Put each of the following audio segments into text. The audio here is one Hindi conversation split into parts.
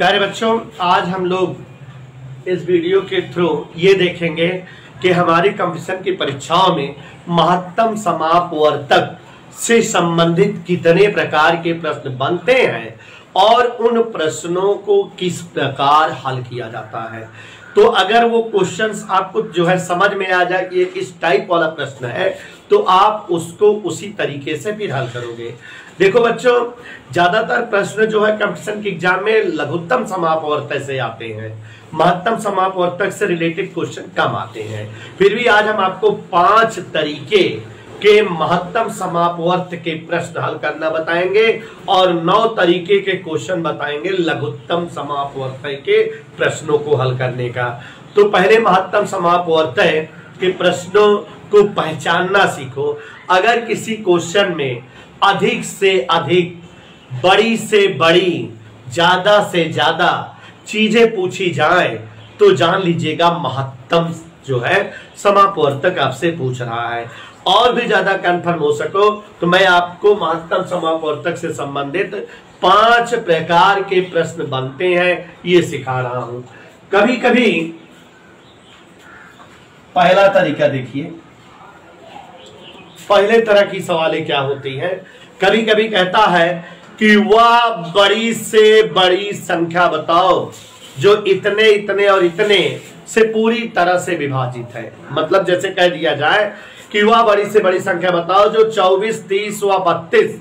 प्यारे बच्चों, आज हम लोग इस वीडियो के थ्रू ये देखेंगे कि हमारी कंपटीशन की परीक्षाओं में महत्तम समापवर्तक से संबंधित कितने प्रकार के प्रश्न बनते हैं और उन प्रश्नों को किस प्रकार हल किया जाता है। तो अगर वो क्वेश्चंस आपको जो है समझ में आ जाए कि ये किस टाइप वाला प्रश्न है तो आप उसको उसी तरीके से फिर हल करोगे। देखो बच्चों, ज्यादातर प्रश्न जो है कंपटीशन के एग्जाम में लघुत्तम समापवर्तक से आते हैं, महत्तम समापवर्तक से रिलेटेड क्वेश्चन कम आते हैं। फिर भी आज हम आपको 5 तरीके के महत्तम समापवर्त के प्रश्न हल करना बताएंगे और 9 तरीके के क्वेश्चन बताएंगे लघुत्तम समापवर्तक के प्रश्नों को हल करने का। तो पहले महत्तम समापवर्तक के प्रश्नों को पहचानना सीखो। अगर किसी क्वेश्चन में अधिक से अधिक, बड़ी से बड़ी, ज्यादा से ज्यादा चीजें पूछी जाए तो जान लीजिएगा महत्तम जो है समापवर्तक आपसे पूछ रहा है। और भी ज्यादा कंफर्म हो सको तो मैं आपको महत्तम समापवर्तक से संबंधित 5 प्रकार के प्रश्न बनते हैं ये सिखा रहा हूं। कभी कभी पहला तरीका देखिए, पहले तरह की सवालें क्या होती हैं। कभी कभी कहता है कि वह बड़ी से बड़ी संख्या बताओ जो इतने इतने और इतने से पूरी तरह से विभाजित है। मतलब जैसे कह दिया जाए कि वह बड़ी से बड़ी संख्या बताओ जो 24, 30 व 32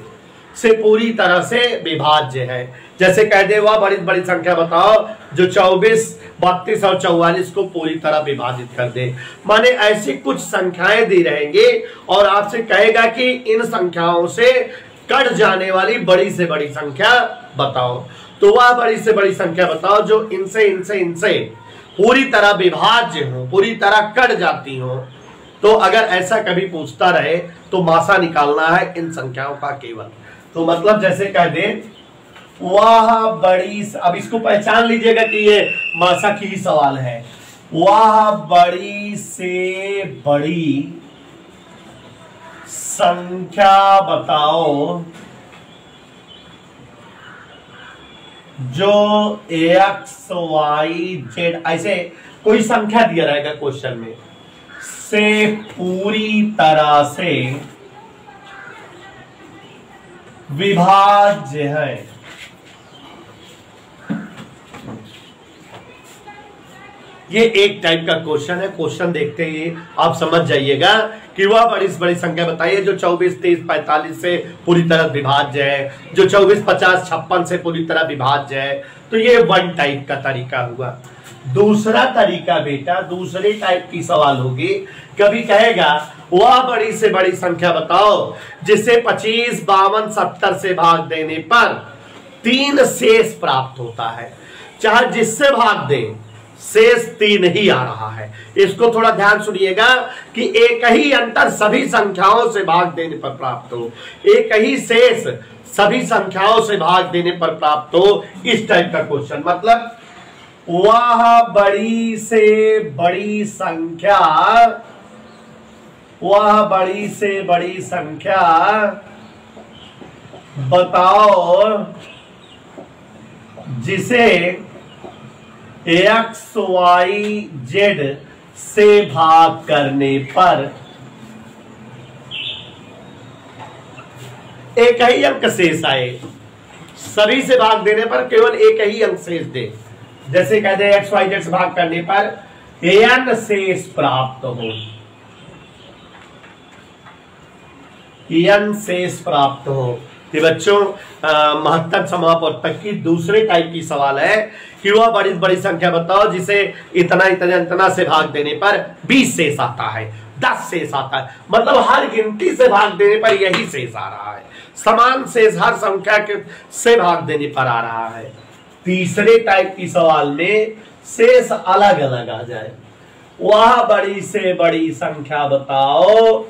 से पूरी तरह से विभाज्य है। जैसे कह दे वह बड़ी बड़ी संख्या बताओ जो 24, 32 और 44 को पूरी तरह विभाजित कर दे। माने ऐसी कुछ संख्याएं दी रहेंगी और आपसे कहेगा कि इन संख्याओं से कट जाने वाली बड़ी से बड़ी संख्या बताओ। तो वह बड़ी से बड़ी संख्या बताओ जो इनसे इनसे इनसे पूरी तरह विभाज्य हो, पूरी तरह कट जाती हो। तो अगर ऐसा कभी पूछता रहे तो मासा निकालना है इन संख्याओं का केवल। तो मतलब जैसे कह दे वह बड़ी, अब इसको पहचान लीजिएगा कि ये मासा की ही सवाल है। वह बड़ी से बड़ी संख्या बताओ जो एक्स वाई जेड, ऐसे कोई संख्या दिया रहेगा क्वेश्चन में, से पूरी तरह से विभाज्य है। ये एक टाइप का क्वेश्चन है। क्वेश्चन देखते ही आप समझ जाइएगा कि वह बड़ी से बड़ी संख्या बताइए जो 24, 30, 45 से पूरी तरह विभाज्य है, जो 24, 50, 56 से पूरी तरह विभाज्य है। तो ये वन टाइप का तरीका हुआ। दूसरा तरीका बेटा, दूसरे टाइप की सवाल होगी। कभी कहेगा वह बड़ी से बड़ी संख्या बताओ जिसे 25, 52, 70 से भाग देने पर 3 शेष प्राप्त होता है। चाहे जिससे भाग दे शेष 3 ही आ रहा है। इसको थोड़ा ध्यान सुनिएगा कि एक ही अंतर सभी संख्याओं से भाग देने पर प्राप्त हो, एक ही शेष सभी संख्याओं से भाग देने पर प्राप्त हो। इस टाइप का क्वेश्चन। मतलब वह बड़ी से बड़ी संख्या, वह बड़ी से बड़ी संख्या बताओ जिसे एक्स वाई जेड से भाग करने पर एक ही अंक शेष आए। सभी से भाग देने पर केवल एक ही अंक शेष दे। जैसे कहते हैं एक्स वाई जेड से भाग करने पर n शेष प्राप्त हो, n शेष प्राप्त हो। ये बच्चों महत्तम समापवर्तक की दूसरे टाइप की सवाल है कि वह बड़ी बड़ी संख्या बताओ जिसे इतना इतना इतना से भाग देने पर 20 शेष आता है, 10 शेष आता है। मतलब हर गिनती से भाग देने पर यही शेष आ रहा है, समान शेष हर संख्या के से भाग देने पर आ रहा है। तीसरे टाइप की सवाल में शेष अलग अलग आ जाए। वह बड़ी से बड़ी संख्या बताओ,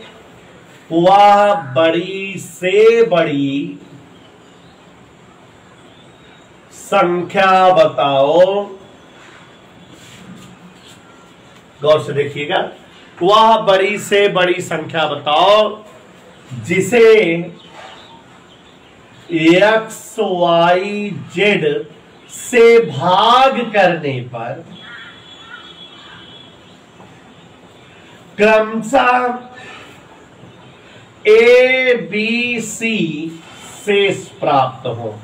वह बड़ी से बड़ी संख्या बताओ, गौर से देखिएगा, वह बड़ी से बड़ी संख्या बताओ जिसे एक्स वाई जेड से भाग करने पर क्रमशः ए बी सी शेष प्राप्त हो।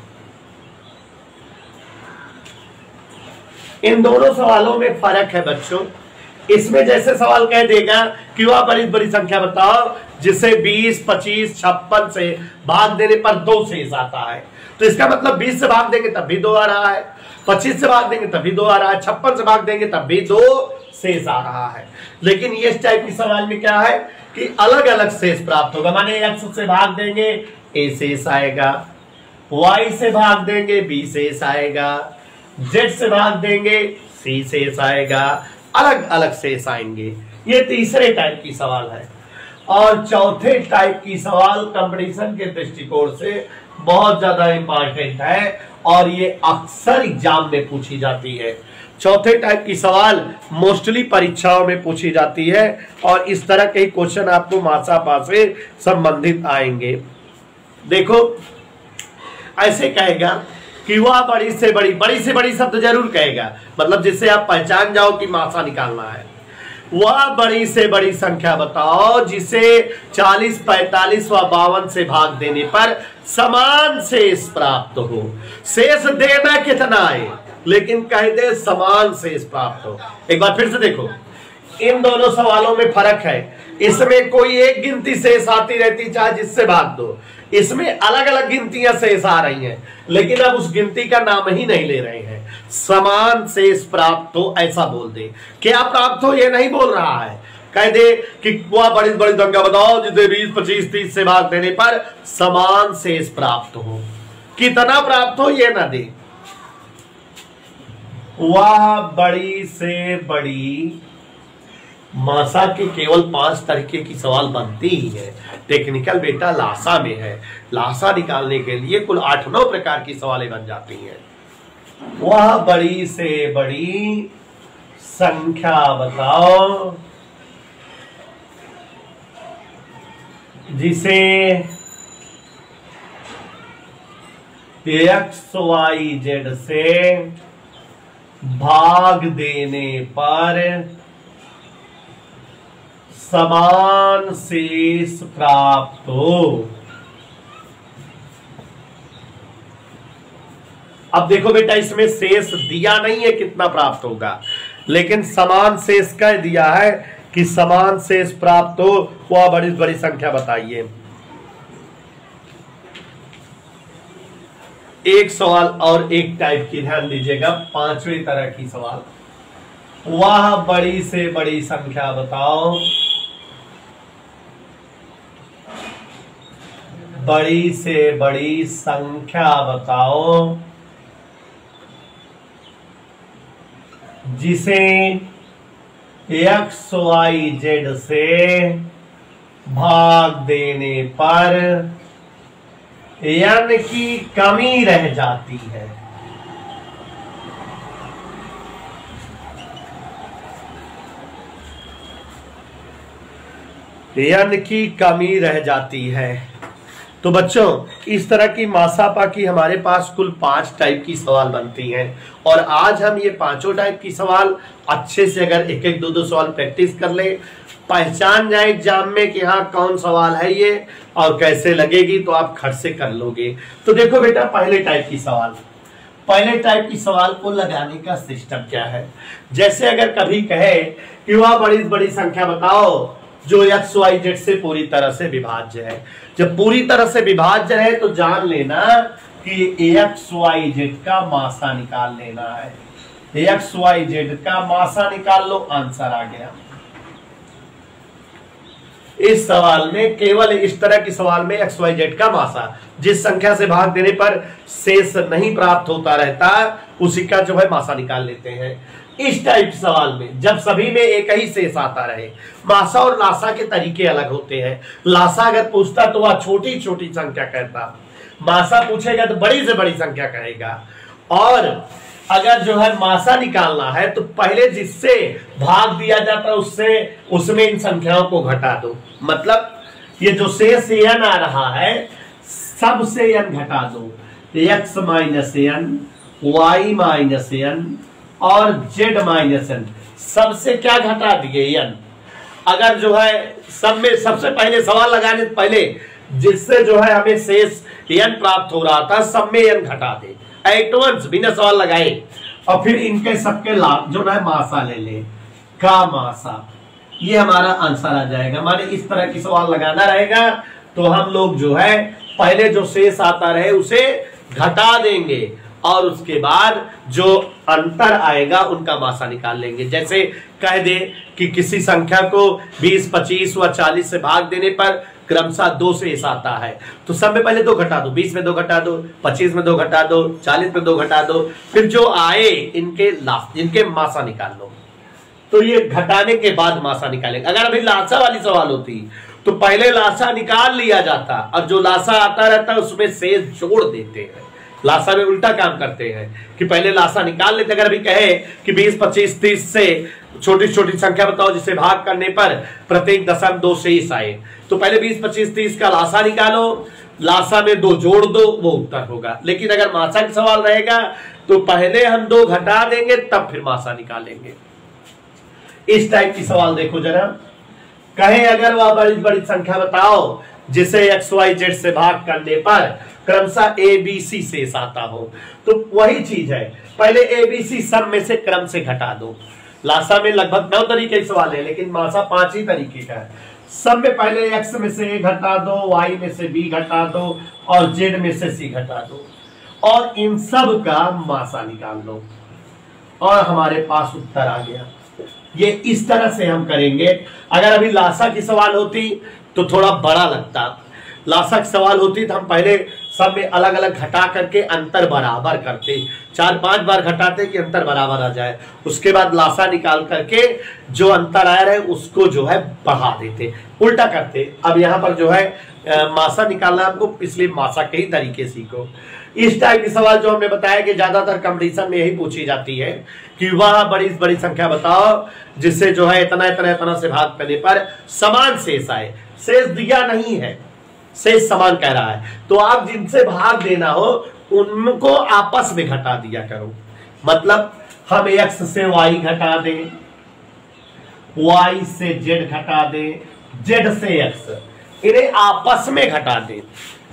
इन दोनों सवालों में फर्क है बच्चों। इसमें जैसे सवाल कह देगा कि वह बड़ी बड़ी संख्या बताओ जिसे 20, 25, 56 से भाग देने पर 2 शेष आता है, तो इसका मतलब 20 से भाग देंगे तब भी 2 आ रहा है, 25 से भाग देंगे तब भी 2 आ रहा है, 56 से भाग देंगे तब भी 2 शेष आ रहा है। लेकिन ये इस टाइप की सवाल में क्या है कि अलग अलग शेष प्राप्त होगा। माने x से भाग देंगे a शेष आएगा, y से भाग देंगे b शेष आएगा, z से भाग देंगे c शेष आएगा, अलग अलग शेष आएंगे। ये तीसरे टाइप की सवाल है। और चौथे टाइप की सवाल कंपटीशन के दृष्टिकोण से बहुत ज्यादा इंपॉर्टेंट है और ये अक्सर एग्जाम में पूछी जाती है। चौथे टाइप की सवाल मोस्टली परीक्षाओं में पूछी जाती है और इस तरह के क्वेश्चन आपको मासापा से संबंधित आएंगे। देखो ऐसे कहेगा कि वह बड़ी से बड़ी शब्द जरूर कहेगा, मतलब जिससे आप पहचान जाओ कि मासा निकालना है। वह बड़ी से बड़ी संख्या बताओ जिसे 40, 45 व 52 से भाग देने पर समान शेष प्राप्त हो। शेष देना कितना है, लेकिन कह दे समान शेष प्राप्त हो। एक बार फिर से देखो, इन दोनों सवालों में फर्क है। इसमें कोई एक गिनती शेष आती रहती चाहे जिससे भाग दो, इसमें अलग अलग गिनतियां शेष आ रही हैं, लेकिन अब उस गिनती का नाम ही नहीं ले रहे हैं। समान शेष प्राप्त हो ऐसा बोल दे। क्या प्राप्त हो ये नहीं बोल रहा है, कह दे कि वह बड़ी बड़ी संख्या बताओ जिसे 20, 25, 30 से भाग देने पर समान शेष प्राप्त हो। कितना प्राप्त हो ये ना दे। वह बड़ी से बड़ी मासा के केवल 5 तरीके की सवाल बनती ही है। टेक्निकल बेटा लासा में है, लासा निकालने के लिए कुल 8-9 प्रकार की सवालें बन जाती हैं। वह बड़ी से बड़ी संख्या बताओ जिसे XYZ से भाग देने पर समान शेष प्राप्त हो। अब देखो बेटा इसमें शेष दिया नहीं है कितना प्राप्त होगा, लेकिन समान शेष का दिया है कि समान शेष प्राप्त हो। वह बड़ी बड़ी संख्या बताइए। एक सवाल और एक टाइप की ध्यान दीजिएगा, 5वें तरह की सवाल। वह बड़ी से बड़ी संख्या बताओ बड़ी से बड़ी संख्या बताओ जिसे XYZ से भाग देने पर n की कमी रह जाती है। n की कमी रह जाती है। तो बच्चों इस तरह की मासापा की हमारे पास कुल 5 टाइप की सवाल बनती हैं और आज हम ये 5 टाइप की सवाल अच्छे से अगर एक एक 2-2 सवाल प्रैक्टिस कर ले, पहचान जाए एग्जाम में कि हाँ कौन सवाल है ये और कैसे लगेगी, तो आप खट से कर लोगे। तो देखो बेटा पहले टाइप की सवाल को लगाने का सिस्टम क्या है। जैसे अगर कभी कहे कि वह बड़ी बड़ी संख्या बताओ जो XYZ से पूरी तरह से विभाज्य है। जब पूरी तरह से विभाज्य है तो जान लेना कि XYZ का मासा निकाल लेना है। XYZ का मासा निकाल लो, आंसर आ गया। इस सवाल में केवल इस तरह की सवाल में XYZ का मासा जिस संख्या से भाग देने पर शेष नहीं प्राप्त होता रहता उसी का जो है मासा निकाल लेते हैं। इस टाइप सवाल में जब सभी में एक ही शेष आता रहे, मासा और लासा के तरीके अलग होते हैं। लासा अगर पूछता तो वह छोटी छोटी संख्या कहता, मासा पूछेगा तो बड़ी से बड़ी संख्या कहेगा। और अगर जो है मासा निकालना है तो पहले जिससे भाग दिया जाता है उसमें इन संख्याओं को घटा दो। मतलब ये जो शेष n आ रहा है सबसे n घटा दो। x - n y minus n और z माइनस n, सबसे क्या घटा दिए n। अगर जो है सब में सबसे पहले सवाल लगाने से पहले जिससे जो है हमें शेष n प्राप्त हो रहा था, सब में n घटा दे एटवंस बिना सवाल लगाए, और फिर इनके सबके लाभ जो है मासा ले ले का मासा, ये हमारा आंसर आ जाएगा। माने इस तरह की सवाल लगाना रहेगा तो हम लोग जो है पहले जो शेष आता रहे उसे घटा देंगे और उसके बाद जो अंतर आएगा उनका मासा निकाल लेंगे। जैसे कह दे कि किसी संख्या को 20, 25 व 40 से भाग देने पर क्रमशः 2 शेष आता है, तो सब में पहले 2 घटा दो, 20 में 2 घटा दो, 25 में 2 घटा दो, 40 में 2 घटा दो, फिर जो आए इनके मासा निकाल लो। तो ये घटाने के बाद मासा निकालेंगे। अगर अभी लासा वाली सवाल होती तो पहले लासा निकाल लिया जाता और जो लासा आता रहता है उसमें शेष जोड़ देते हैं। लासा में उल्टा काम करते हैं कि पहले लासा निकाल लेते। अगर अभी कहे कि 20, 25, 30 से छोटी छोटी संख्या बताओ जिसे भाग करने पर प्रत्येक दशम 2 शेष आए, तो पहले 20, 25, 30 का लासा निकालो, लासा में 2 जोड़ दो, वो उत्तर होगा। लेकिन अगर मासा का सवाल रहेगा तो पहले हम 2 घटा देंगे तब फिर मासा निकालेंगे। इस टाइप की सवाल देखो जरा, कहे अगर वह बड़ी बड़ी संख्या बताओ जिसे XYZ से भाग करने पर क्रमशः ABC शेष आता हो, तो वही चीज है, पहले ABC सब में से क्रम से घटा दो। लासा में लगभग 9 तरीके के सवाल है लेकिन मासा 5 ही तरीके का है। सब में पहले X में से A घटा दो, Y में से B घटा दो और Z में से C घटा दो और इन सब का मासा निकाल लो और हमारे पास उत्तर आ गया। ये इस तरह से हम करेंगे। अगर अभी लासा की सवाल होती तो थोड़ा बड़ा लगता, लासा की सवाल होती तो हम पहले सब में अलग अलग घटा करके अंतर बराबर करते, 4-5 बार घटाते कि अंतर बराबर आ जाए, उसके बाद लासा निकाल करके जो अंतर आया है उसको जो है बढ़ा देते, उल्टा करते। अब यहाँ पर जो है मासा निकालना आपको, इसलिए मासा के ही तरीके सीखो। इस टाइप की सवाल जो हमने बताया कि ज्यादातर कंपटीशन में यही पूछी जाती है कि वह बड़ी बड़ी संख्या बताओ जिससे जो है इतना इतना इतना से भाग करने पर समान शेष आए। शेष दिया नहीं है, शेष समान कह रहा है, तो आप जिनसे भाग देना हो उनको आपस में घटा दिया करो। मतलब हम X से Y घटा दें, Y से Z घटा दें, Z से X, इन्हें आपस में घटा दें।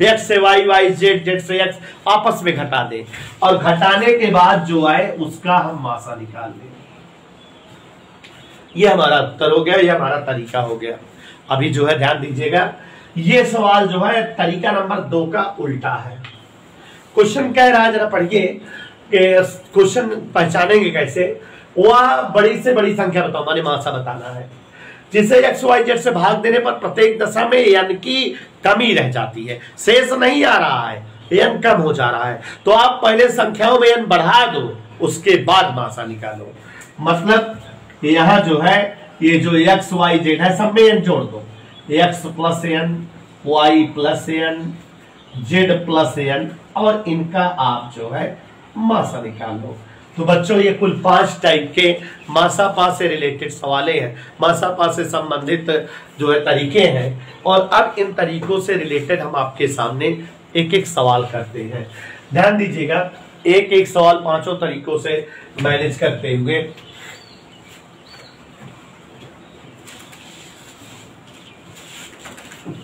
X से Y, Y Z, Z से X आपस में घटा दे और घटाने के बाद जो आए उसका हम मासा निकाल लें। ये हमारा उत्तर हो गया, ये हमारा तरीका हो गया। अभी जो है ध्यान दीजिएगा, ये सवाल जो है तरीका नंबर 2 का उल्टा है। क्वेश्चन कह रहा है, जरा पढ़िए कि क्वेश्चन पहचानेंगे कैसे। वह बड़ी से बड़ी संख्या बताओ, माने मासा बताना है, जिसे XYZ से भाग देने पर प्रत्येक दशा में n की कमी रह जाती है, शेष नहीं आ रहा है, n कम हो जा रहा है। तो आप पहले संख्याओं में n बढ़ा दो, उसके बाद मासा निकालो। मतलब यहां जो है ये जो XYZ है सब में n जोड़ दो, X plus n, Y plus n, Z plus n और इनका आप जो है मासा निकाल लो। तो बच्चों ये कुल 5 टाइप के मासा पा से रिलेटेड सवालें हैं, मासा पा से संबंधित जो है तरीके हैं। और अब इन तरीकों से रिलेटेड हम आपके सामने एक एक सवाल करते हैं। ध्यान दीजिएगा, एक एक सवाल 5 तरीकों से मैनेज करते हुए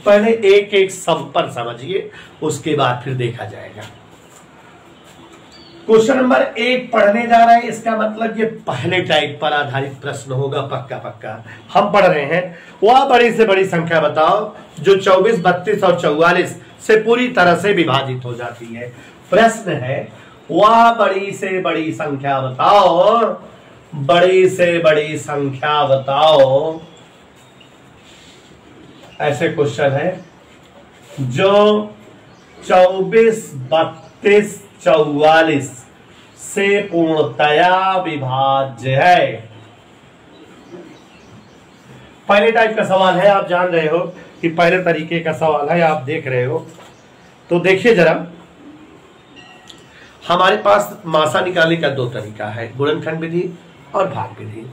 पहले एक एक सब पर समझिए, उसके बाद फिर देखा जाएगा। क्वेश्चन नंबर 1 पढ़ने जा रहे हैं, इसका मतलब ये पहले टाइप पर आधारित प्रश्न होगा, पक्का पक्का। हम पढ़ रहे हैं, वह बड़ी से बड़ी संख्या बताओ जो 24, 32 और 44 से पूरी तरह से विभाजित हो जाती है। प्रश्न है, वह बड़ी से बड़ी संख्या बताओ, बड़ी से बड़ी संख्या बताओ, ऐसे क्वेश्चन है जो 24, 32, 44 से पूर्णतया विभाज्य है। पहले टाइप का सवाल है, आप जान रहे हो कि पहले तरीके का सवाल है, आप देख रहे हो। तो देखिए जरा, हमारे पास मासा निकालने का 2 तरीका है, गुणनखंड विधि और भाग विधि।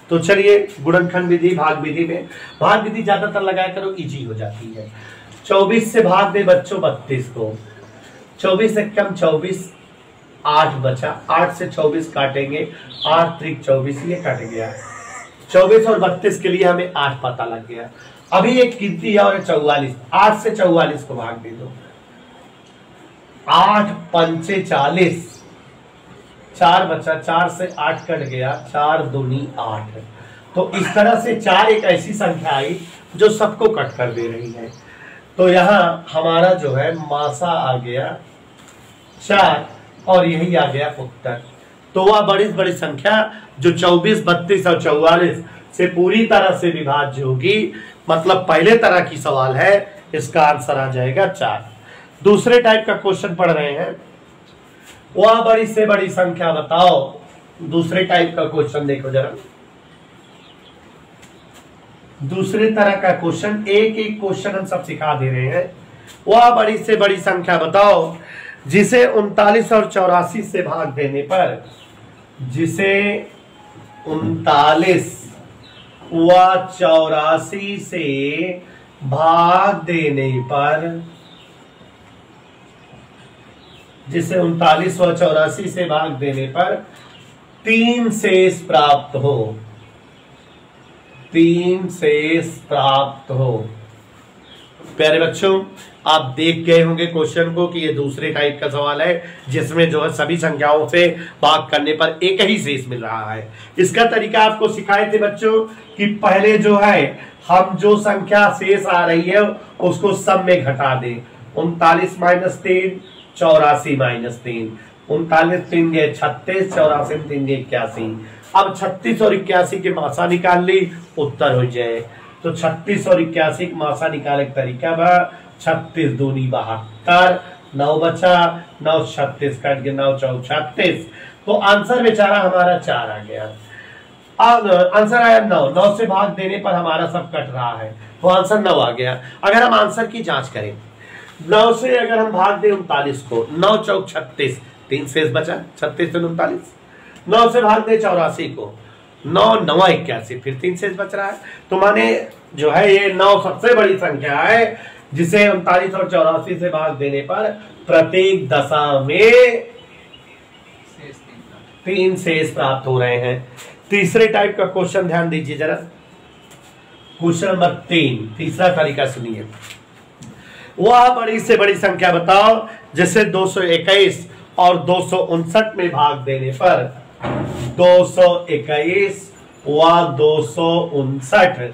तो चलिए गुणनखंड विधि, भाग विधि में, भाग विधि ज्यादातर लगाया करो, इजी हो जाती है। 24 से भाग दे बच्चों 32 को, 24 से कम 24, 8 बचा, 8 से 24 काटेंगे, 8 त्रिक 24, ये कट गया। 24 और 32 के लिए हमें 8 पता लग गया। अभी एक गिनती है और 44, 8 से 44 को भाग दे दो, 8 पंचे 40, 4 बचा, 4 से 8 कट गया, 4 दूनी 8। तो इस तरह से 4 एक ऐसी संख्या आई जो सबको कट कर दे रही है। तो यहां हमारा जो है मासा आ गया 4 और यही आ गया उत्तर। तो वह बड़ी संख्या जो 24, 32 और 44 से पूरी तरह से विभाज्य होगी, मतलब पहले तरह की सवाल है, इसका आंसर आ जाएगा 4। दूसरे टाइप का क्वेश्चन पढ़ रहे हैं, वह बड़ी से बड़ी संख्या बताओ। दूसरे टाइप का क्वेश्चन देखो जरा, दूसरे तरह का क्वेश्चन, एक एक क्वेश्चन हम सब सिखा दे रहे हैं। वह बड़ी से बड़ी संख्या बताओ जिसे 39 और 84 से भाग देने पर, जिसे 39 व 84 से भाग देने पर, जिसे 39 व 84 से भाग देने पर 3 शेष प्राप्त हो, 3 शेष प्राप्त हो। प्यारे बच्चों, आप देख गए होंगे क्वेश्चन को कि ये दूसरे टाइप का सवाल है जिसमें जो है सभी संख्याओं से भाग करने पर एक ही शेष मिल रहा है। इसका तरीका आपको सिखाए थे बच्चों कि पहले जो है हम जो संख्या शेष आ रही है उसको सब में घटा दें। 39 - 3, 84 - 3, 39 3 गए 36, 84 3 गए 81। अब 36 और 81 के मासा निकाल ली, उत्तर हो जाए। तो 36 और 81 का मासा निकाले तरीका बा, 36 दूनी 72, 9 बचा, 9 36 कट के 9 4 36। तो आंसर बेचारा हमारा 4 आ गया। अब आंसर आया 9, 9 से भाग देने पर हमारा सब कट रहा है, तो आंसर 9 आ गया। अगर हम आंसर की जांच करें, 9 से अगर हम भाग दें 39 को, 9 4 36, 3 शेष बचा, 36 से 39। 9 से भाग दे 84 को, 9 9 81, फिर 3 शेष बच रहा है। तो माने जो है ये 9 सबसे बड़ी संख्या है जिसे 39 और 84 से भाग देने पर प्रत्येक दशा में 3 शेष प्राप्त हो रहे हैं। तीसरे टाइप का क्वेश्चन ध्यान दीजिए जरा, क्वेश्चन नंबर 3, तीसरा तरीका सुनिए। वह बड़ी से बड़ी संख्या बताओ जैसे 221 और 259 में भाग देने पर, 221 व 259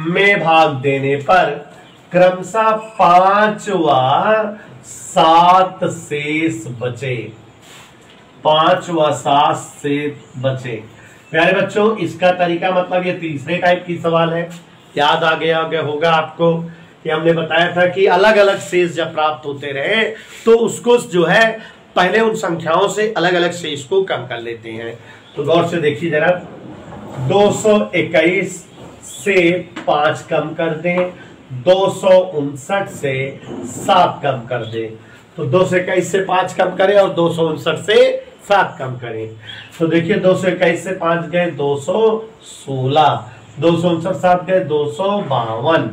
में भाग देने पर क्रमशः 5 व 7 शेष बचे, 5 व 7 शेष बचे। प्यारे बच्चों, इसका तरीका मतलब ये तीसरे टाइप की सवाल है। याद आ गया होगा आपको कि हमने बताया था कि अलग अलग शेष जब प्राप्त होते रहे तो उसको जो है पहले उन संख्याओं से अलग अलग शेष को कम कर लेते हैं। तो गौर से देखिए जरा, 221 से 5 कम कर दें, 259 से 7 कम कर दें। तो 221 से 5 कम करें और 259 से 7 कम करें। तो देखिए 221 से 5 गए 216, 259 7 गए 252।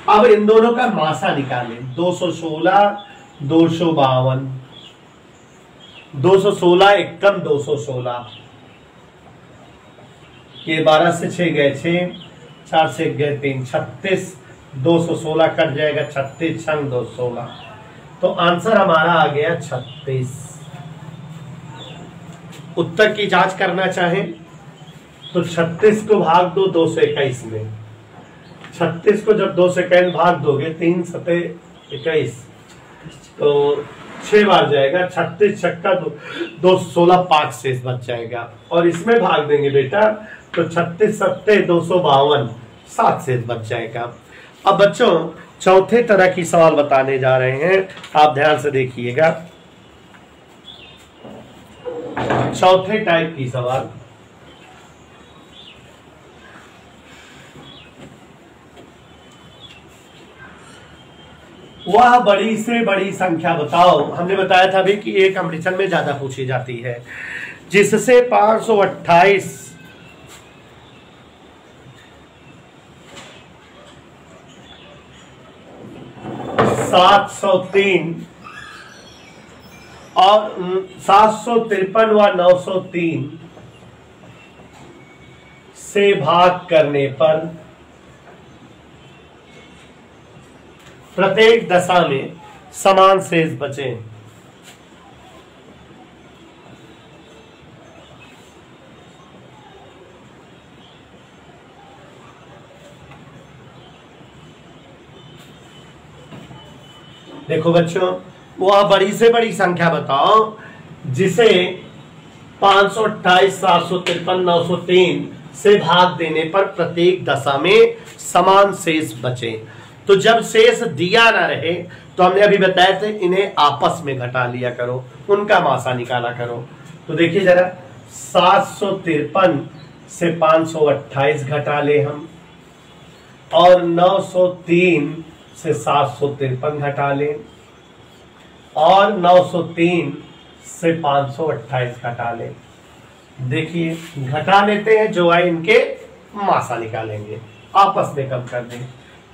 अब इन दोनों का मासा निकालें, 216 252, 216 एक कम 216, ये 12 से 6 गए 6, 4 से 1 गए 3, 36, 216 कट जाएगा, 36 छंग 216। तो आंसर हमारा आ गया 36। उत्तर की जांच करना चाहें तो 36 को भाग दो 221 में, 36 को जब 2 से कैन भाग दोगे 3 सते 21 तो 6 बार जाएगा, 36 छक्का 216, 5 शेष बच जाएगा। और इसमें भाग देंगे बेटा तो 36 सत्ते 252, 7 शेष बच जाएगा। अब बच्चों चौथे तरह की सवाल बताने जा रहे हैं, आप ध्यान से देखिएगा। चौथे टाइप की सवाल, वह बड़ी से बड़ी संख्या बताओ। हमने बताया था अभी कि एक कंपटीशन में ज्यादा पूछी जाती है, जिससे 528 703 और 753 व 903 से भाग करने पर प्रत्येक दशा में समान शेष बचे। देखो बच्चों, वह बड़ी से बड़ी संख्या बताओ जिसे 528, 753, 903 से भाग देने पर प्रत्येक दशा में समान शेष बचे। तो जब शेष दिया ना रहे तो हमने अभी बताया थे इन्हें आपस में घटा लिया करो, उनका मासा निकाला करो। तो देखिए जरा, 753 से 528 घटा ले हम, और 903 से 753 घटा ले, और 903 से 528 घटा ले। देखिए घटा लेते हैं, जो है इनके मासा निकालेंगे, आपस में कम कर दें।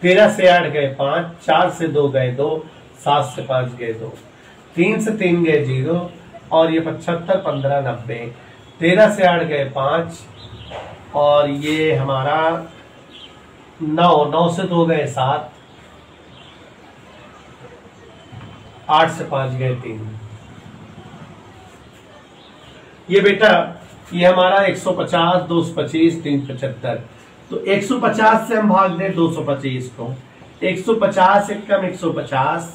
13 से 8 गए 5, 4 से 2 गए 2, 7 से 5 गए 2, 3 से 3 गए 0, और ये 75, 15, 90। 13 से 8 गए 5, और ये हमारा 9, 9 से 2 गए 7, 8 से 5 गए 3। ये बेटा ये हमारा 150, 225, 375। तो 150 से हम भाग दें 225 को, 150 एक कम 150,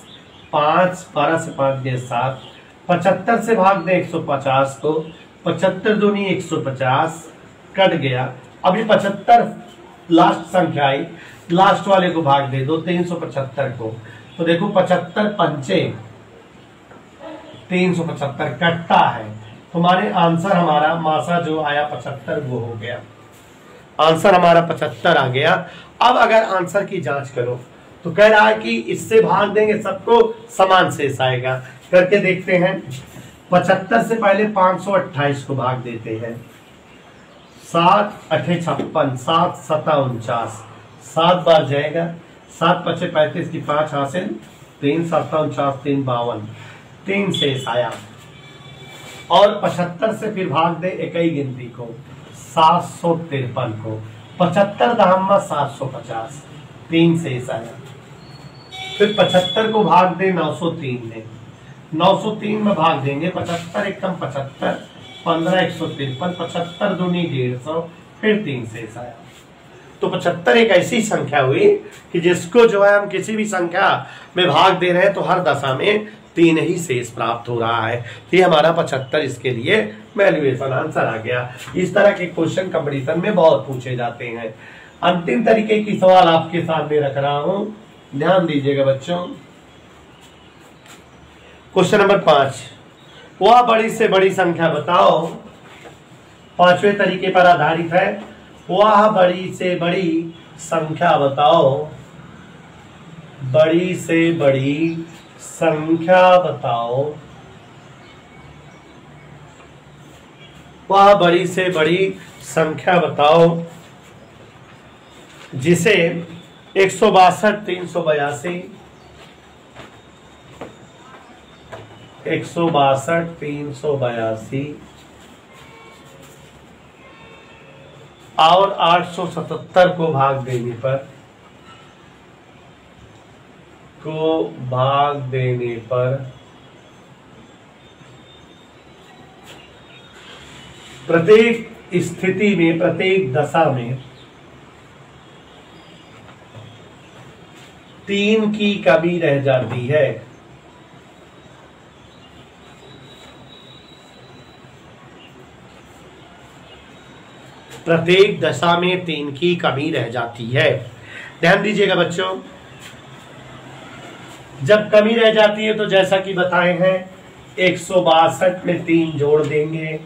5, 12 से 5 गए 7, 75 से भाग दें 150 को, 75 दूनी 150, कट गया। अभी 75 लास्ट संख्या आई, लास्ट वाले को भाग दे दो 375 को। तो देखो 75 पंचे 375 कटता है। तुम्हारे आंसर हमारा मासा जो आया 75 वो हो गया, आंसर हमारा 75 आ गया। अब अगर आंसर की जांच करो तो कह रहा है कि इससे भाग देंगे सबको समान शेष आएगा। करके देखते हैं। 75 से पहले 528 को भाग देते हैं। 7 8 56, 7 7 49, 7 बार जाएगा, 7 5 35 की 5 हासिल, 3 7 49, 3 52, 3 शेष आया। और 75 से फिर भाग दे इकाई गिनती को, 753 को, 75 दहम्मा 750, 3 शेष आया। फिर 75 को भाग दे 903 में, 903 में भाग देंगे 75 एक कम 75, 15 153, 75 दूनी 150, फिर 3 शेष आया। तो 75 एक ऐसी संख्या हुई कि जिसको जो है हम किसी भी संख्या में भाग दे रहे हैं तो हर दशा में 3 ही शेष प्राप्त हो रहा है। ये हमारा 75 इसके लिए वैल्यूएशन आंसर आ गया। इस तरह के क्वेश्चन कंपटीशन में बहुत पूछे जाते हैं। अंतिम तरीके की सवाल आपके सामने रख रहा हूं, ध्यान दीजिएगा बच्चों। क्वेश्चन नंबर 5, वह बड़ी से बड़ी संख्या बताओ, पांचवें तरीके पर आधारित है। वह बड़ी से बड़ी संख्या बताओ, बड़ी से बड़ी संख्या बताओ, वह बड़ी से बड़ी संख्या बताओ जिसे 162, 382, 162, 382 और 877 को भाग देने पर प्रत्येक स्थिति में, प्रत्येक दशा में 3 की कमी रह जाती है। प्रत्येक दशा में 3 की कमी रह जाती है। ध्यान दीजिएगा बच्चों, जब कमी रह जाती है तो जैसा कि बताए हैं 162 में 3 जोड़ देंगे,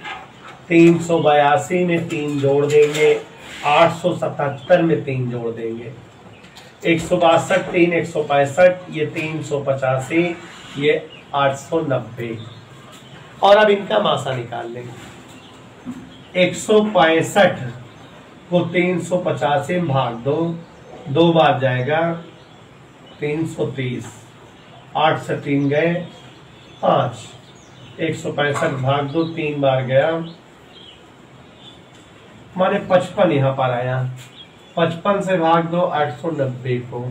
382 में 3 जोड़ देंगे, 877 में 3 जोड़ देंगे, 162 3 165, ये 385, ये 890। और अब इनका मासा निकाल लेंगे। 165 को 385 में भाग दो, 2 बार जाएगा, 330, 8 से 3 गए 5, 165 भाग दो, 3 बार गया, माने 55 यहाँ पर आया। 55 से भाग दो 890 को,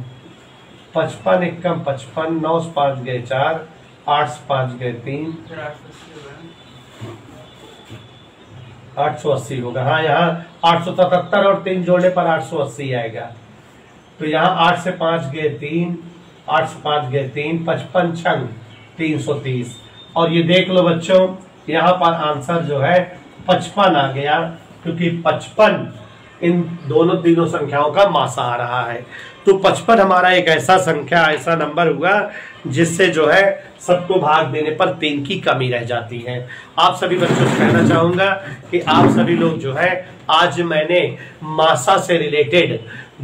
55 एकम 55, 9 से 5 गए 4, 8 से 5 गए 3, 880 होगा। हाँ, यहाँ 877 और 3 जोड़ने पर 880 आएगा। तो यहाँ 8 से 5 गए 3, 8 से 5 गए 3, 55 छंग 330। और ये देख लो बच्चों, यहाँ पर आंसर जो है 55 आ गया, क्योंकि 55 इन दोनों तीनों संख्याओं का मासा आ रहा है। तो 55 हमारा एक ऐसा संख्या, ऐसा नंबर हुआ जिससे जो है सबको भाग देने पर 3 की कमी रह जाती है। आप सभी बच्चों से कहना चाहूंगा कि आप सभी लोग जो है, आज मैंने मासा से रिलेटेड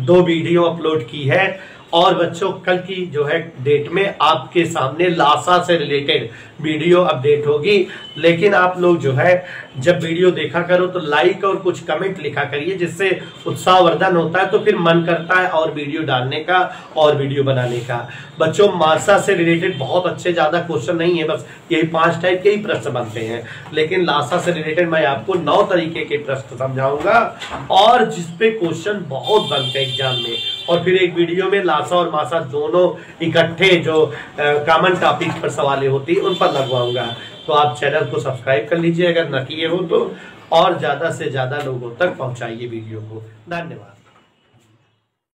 2 वीडियो अपलोड की है, और बच्चों कल की जो है डेट में आपके सामने लासा से रिलेटेड वीडियो अपडेट होगी। लेकिन आप लोग जो है जब वीडियो देखा करो तो लाइक और कुछ कमेंट लिखा करिए, जिससे उत्साहवर्धन होता है, तो फिर मन करता है और वीडियो डालने का और वीडियो बनाने का। बच्चों मासा से रिलेटेड बहुत अच्छे ज्यादा क्वेश्चन नहीं है, बस यही 5 टाइप के ही प्रश्न बनते हैं। लेकिन लासा से रिलेटेड मैं आपको 9 तरीके के प्रश्न समझाऊंगा, और जिसपे क्वेश्चन बहुत बनते हैं एग्जाम में। और फिर एक वीडियो में लासा और मासा दोनों इकट्ठे जो कॉमन टॉपिक पर सवालें होती है उन पर लगवाऊंगा। तो आप चैनल को सब्सक्राइब कर लीजिए अगर न किए हो तो, और ज्यादा से ज्यादा लोगों तक पहुंचाइए वीडियो को। धन्यवाद।